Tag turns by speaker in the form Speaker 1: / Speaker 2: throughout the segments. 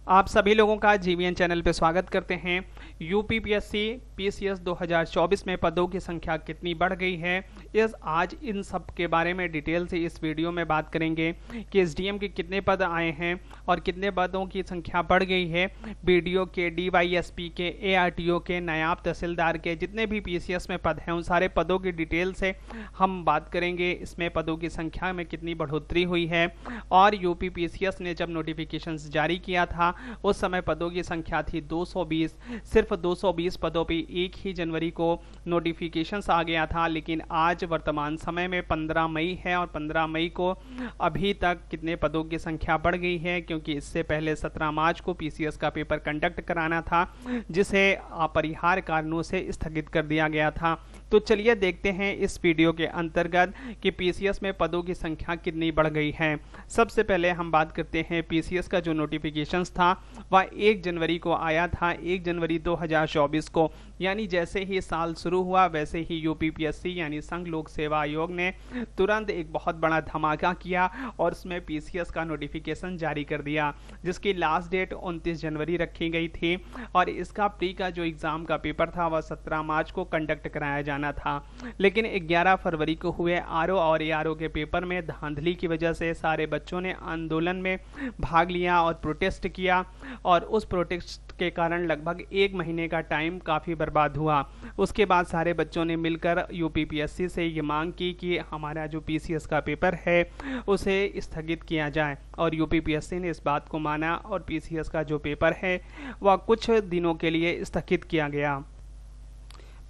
Speaker 1: आप सभी लोगों का जीवीएन चैनल पे स्वागत करते हैं। यूपीपीएससी पीसीएस 2024 में पदों की संख्या कितनी बढ़ गई है, इस आज इन सब के बारे में डिटेल से इस वीडियो में बात करेंगे कि एसडीएम के कितने पद आए हैं और कितने पदों की संख्या बढ़ गई है। बीडीओ के, डीवाईएसपी के, एआरटीओ के, नायब तहसीलदार के जितने भी पीसीएस में पद हैं उन सारे पदों की डिटेल से हम बात करेंगे। इसमें पदों की संख्या में कितनी बढ़ोतरी हुई है और यूपीपीसीएस ने जब नोटिफिकेशंस जारी किया था उस समय पदों की संख्या थी 220। सिर्फ 220 पदों पे 1 ही जनवरी को नोटिफिकेशंस आ गया था, लेकिन आज वर्तमान समय में 15 मई है और 15 मई को अभी तक कितने पदों की संख्या बढ़ गई है, क्योंकि इससे पहले 17 मार्च को पीसीएस का पेपर कंडक्ट कराना था जिसे अपरिहार्य कारणों से स्थगित कर दिया गया था। तो चलिए देखते हैं इस वीडियो के अंतर्गत कि पीसीएस में पदों की संख्या कितनी बढ़ गई है। सबसे पहले हम बात करते हैं पीसीएस का जो नोटिफिकेशंस था वह 1 जनवरी को आया था, 1 जनवरी 2024 को। यानी जैसे ही साल शुरू हुआ वैसे ही यूपीपीएससी यानी संघ लोक सेवा आयोग ने तुरंत एक बहुत बड़ा धमाका किया और उसमें पीसीएस का नोटिफिकेशन जारी कर दिया, जिसकी लास्ट डेट 29 जनवरी रखी गई थी और इसका प्री का जो एग्जाम का पेपर था वह 17 मार्च को कंडक्ट कराया जाना था। लेकिन 11 फरवरी को हुए आरओ और एआरओ के पेपर में धांधली की वजह से सारे बच्चों ने आंदोलन में भाग लिया और प्रोटेस्ट किया और उस प्रोटेस्ट के कारण लगभग 1 महीने का टाइम काफ़ी बर्बाद हुआ। उसके बाद सारे बच्चों ने मिलकर यूपीपीएससी से ये मांग की कि हमारा जो पीसीएस का पेपर है उसे स्थगित किया जाए और यूपीपीएससी ने इस बात को माना और पीसीएस का जो पेपर है वह कुछ दिनों के लिए स्थगित किया गया।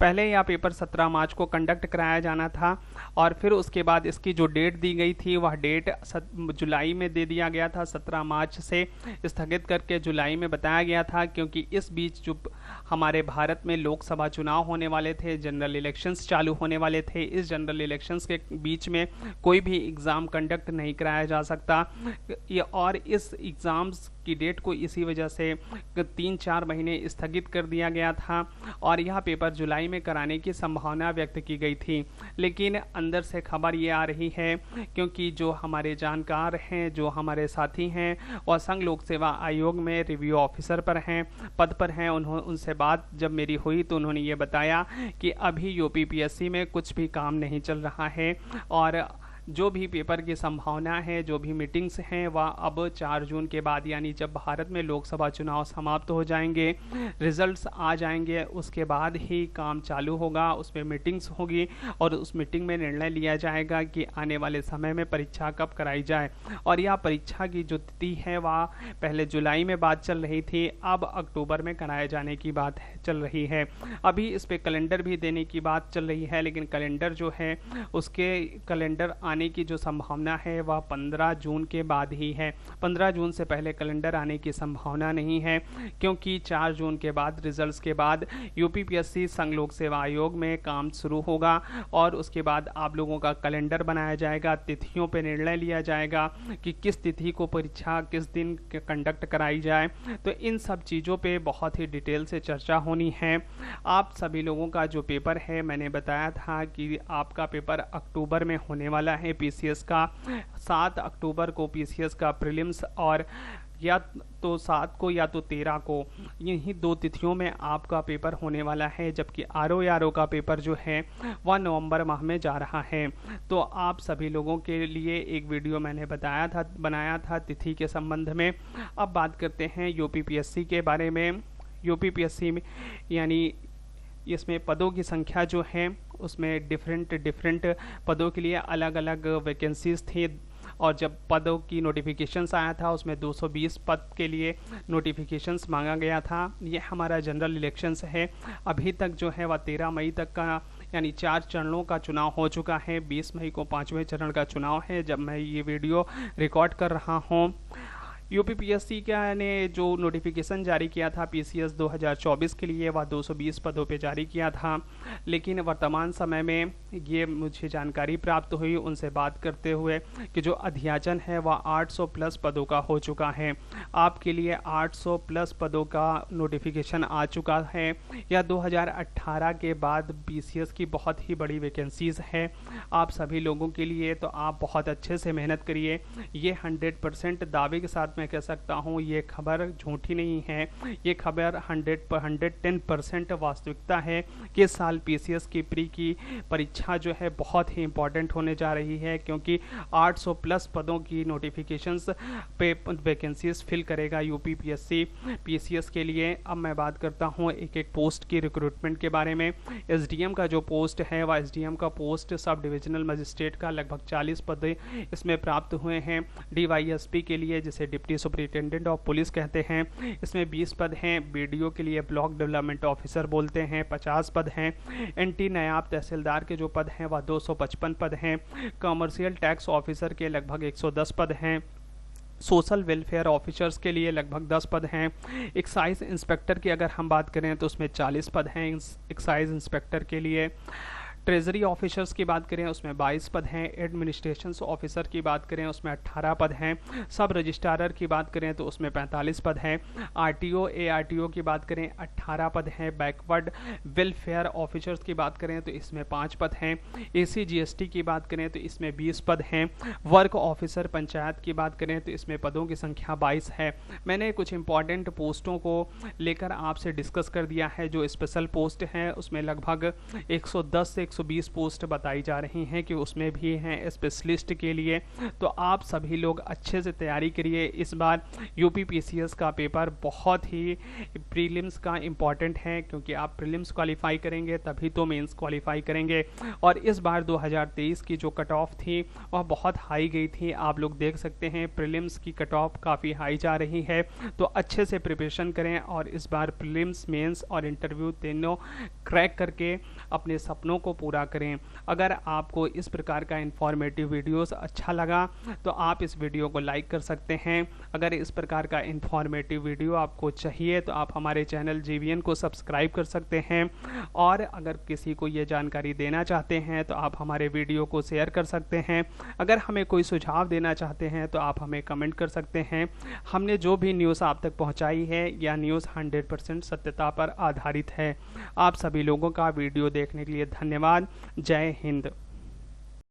Speaker 1: पहले यह पेपर 17 मार्च को कंडक्ट कराया जाना था और फिर उसके बाद इसकी जो डेट दी गई थी वह डेट जुलाई में दे दिया गया था। 17 मार्च से स्थगित करके जुलाई में बताया गया था, क्योंकि इस बीच जो हमारे भारत में लोकसभा चुनाव होने वाले थे, जनरल इलेक्शंस चालू होने वाले थे, इस जनरल इलेक्शंस के बीच में कोई भी एग्ज़ाम कंडक्ट नहीं कराया जा सकता और इस एग्ज़ाम्स की डेट को इसी वजह से 3-4 महीने स्थगित कर दिया गया था और यह पेपर जुलाई में कराने की संभावना व्यक्त की गई थी। लेकिन अंदर से खबर ये आ रही है, क्योंकि जो हमारे जानकार हैं, जो हमारे साथी हैं और संघ लोक सेवा आयोग में रिव्यू ऑफिसर पर हैं, पद पर हैं, उनसे बात जब मेरी हुई तो उन्होंने ये बताया कि अभी यूपीपीएससी में कुछ भी काम नहीं चल रहा है और जो भी पेपर की संभावना है, जो भी मीटिंग्स हैं वह अब 4 जून के बाद यानी जब भारत में लोकसभा चुनाव समाप्त हो जाएंगे, रिजल्ट्स आ जाएंगे, उसके बाद ही काम चालू होगा, उसमें मीटिंग्स होगी और उस मीटिंग में निर्णय लिया जाएगा कि आने वाले समय में परीक्षा कब कराई जाए। और यह परीक्षा की जो तिथि है वह पहले जुलाई में बात चल रही थी, अब अक्टूबर में कराए जाने की बात चल रही है। अभी इस पे कैलेंडर भी देने की बात चल रही है, लेकिन कैलेंडर जो है उसके कैलेंडर आने की जो संभावना है वह 15 जून के बाद ही है। 15 जून से पहले कैलेंडर आने की संभावना नहीं है, क्योंकि 4 जून के बाद रिजल्ट्स के बाद यूपीपीएससी संघ लोक सेवा आयोग में काम शुरू होगा और उसके बाद आप लोगों का कैलेंडर बनाया जाएगा, तिथियों पर निर्णय लिया जाएगा कि किस तिथि को परीक्षा किस दिन कंडक्ट कराई जाए। तो इन सब चीज़ों पे बहुत ही डिटेल से चर्चा होनी है। आप सभी लोगों का जो पेपर है, मैंने बताया था कि आपका पेपर अक्टूबर में होने वाला है। पीसीएस का 7 अक्टूबर को पीसीएस का प्रीलिम्स और या तो 7 को या तो 13 को, यही 2 तिथियों में आपका पेपर होने वाला है, जबकि आरओ का पेपर जो है वह नवंबर माह में जा रहा है। तो आप सभी लोगों के लिए एक वीडियो मैंने बनाया था तिथि के संबंध में। अब बात करते हैं यूपीपीएससी के बारे में। यूपीपीएससी में यानी इसमें पदों की संख्या जो है उसमें डिफरेंट पदों के लिए अलग अलग वैकेंसीज थी और जब पदों की नोटिफिकेशंस आया था उसमें 220 पद के लिए नोटिफिकेशंस मांगा गया था। ये हमारा जनरल इलेक्शंस है। अभी तक जो है वह 13 मई तक का यानी 4 चरणों का चुनाव हो चुका है। 20 मई को 5वें चरण का चुनाव है जब मैं ये वीडियो रिकॉर्ड कर रहा हूँ। यूपीपीएससी ने जो नोटिफिकेशन जारी किया था पीसीएस 2024 के लिए वह 220 पदों पे जारी किया था, लेकिन वर्तमान समय में ये मुझे जानकारी प्राप्त हुई उनसे बात करते हुए कि जो अध्याचन है वह 800 प्लस पदों का हो चुका है। आपके लिए 800 प्लस पदों का नोटिफिकेशन आ चुका है। यह 2018 के बाद बीसीएस की बहुत ही बड़ी वैकेंसीज है आप सभी लोगों के लिए, तो आप बहुत अच्छे से मेहनत करिए। ये 100% दावे के साथ मैं कह सकता हूँ, ये खबर झूठी नहीं है, ये खबर 110% वास्तविकता है कि इस साल पीसीएस की प्री की परीक्षा जो है बहुत ही इंपॉर्टेंट होने जा रही है, क्योंकि 800 प्लस पदों की नोटिफिकेशंस पे वैकेंसीज फिल करेगा यूपी पीएससी पीसीएस के लिए। अब मैं बात करता हूँ एक एक पोस्ट की रिक्रूटमेंट के बारे में। एसडीएम का जो पोस्ट है वह एसडीएम का पोस्ट सब डिविजनल मजिस्ट्रेट का लगभग 40 पद इसमें प्राप्त हुए हैं। डीवाईएसपी के लिए, जिसे डिप्टी सुपरिटेंडेंट ऑफ पुलिस कहते हैं, इसमें 20 पद हैं। बीडीओ के लिए ब्लॉक डेवलपमेंट ऑफिसर बोलते हैं, 50 पद हैं। एनटी नायब तहसीलदार के जो पद हैं वह 255 पद हैं। कमर्शियल टैक्स ऑफिसर के लगभग 110 पद हैं। सोशल वेलफेयर ऑफिसर्स के लिए लगभग 10 पद हैं। एक्साइज इंस्पेक्टर की अगर हम बात करें तो उसमें 40 पद हैं एक्साइज इंस्पेक्टर के लिए। ट्रेजरी ऑफिसर्स की बात करें उसमें 22 पद हैं। एडमिनिस्ट्रेशन ऑफिसर की बात करें उसमें 18 पद हैं। सब रजिस्ट्रार की बात करें तो उसमें 45 पद हैं। आरटीओ एआरटीओ की बात करें 18 पद हैं। बैकवर्ड वेलफेयर ऑफिसर्स की बात करें तो इसमें 5 पद हैं। एसीजीएसटी की बात करें तो इसमें 20 पद हैं। वर्क ऑफिसर पंचायत की बात करें तो इसमें पदों की संख्या 22 है। मैंने कुछ इंपॉर्टेंट पोस्टों को लेकर आपसे डिस्कस कर दिया है। जो स्पेशल पोस्ट है उसमें लगभग 110 से 120 पोस्ट बताई जा रही हैं कि उसमें भी हैं स्पेशलिस्ट के लिए। तो आप सभी लोग अच्छे से तैयारी करिए। इस बार यूपी पीसीएस का पेपर बहुत ही प्रीलिम्स का इम्पॉर्टेंट है, क्योंकि आप प्रीलिम्स क्वालिफाई करेंगे तभी तो मेंस क्वालिफाई करेंगे। और इस बार 2023 की जो कट ऑफ थी वह बहुत हाई गई थी। आप लोग देख सकते हैं प्रीलिम्स की कट ऑफ काफ़ी हाई जा रही है। तो अच्छे से प्रिपरेशन करें और इस बार प्रीलिम्स, मेंस और इंटरव्यू तीनों क्रैक करके अपने सपनों को पूरा करें। अगर आपको इस प्रकार का इंफॉर्मेटिव वीडियोस अच्छा लगा तो आप इस वीडियो को लाइक कर सकते हैं। अगर इस प्रकार का इंफॉर्मेटिव वीडियो आपको चाहिए तो आप हमारे चैनल जीवीएन को सब्सक्राइब कर सकते हैं। और अगर किसी को ये जानकारी देना चाहते हैं तो आप हमारे वीडियो को शेयर कर सकते हैं। अगर हमें कोई सुझाव देना चाहते हैं तो आप हमें कमेंट कर सकते हैं। हमने जो भी न्यूज़ आप तक पहुंचाई है यह न्यूज़ 100% सत्यता पर आधारित है। आप सभी लोगों का वीडियो देखने के लिए धन्यवाद। जय हिंद।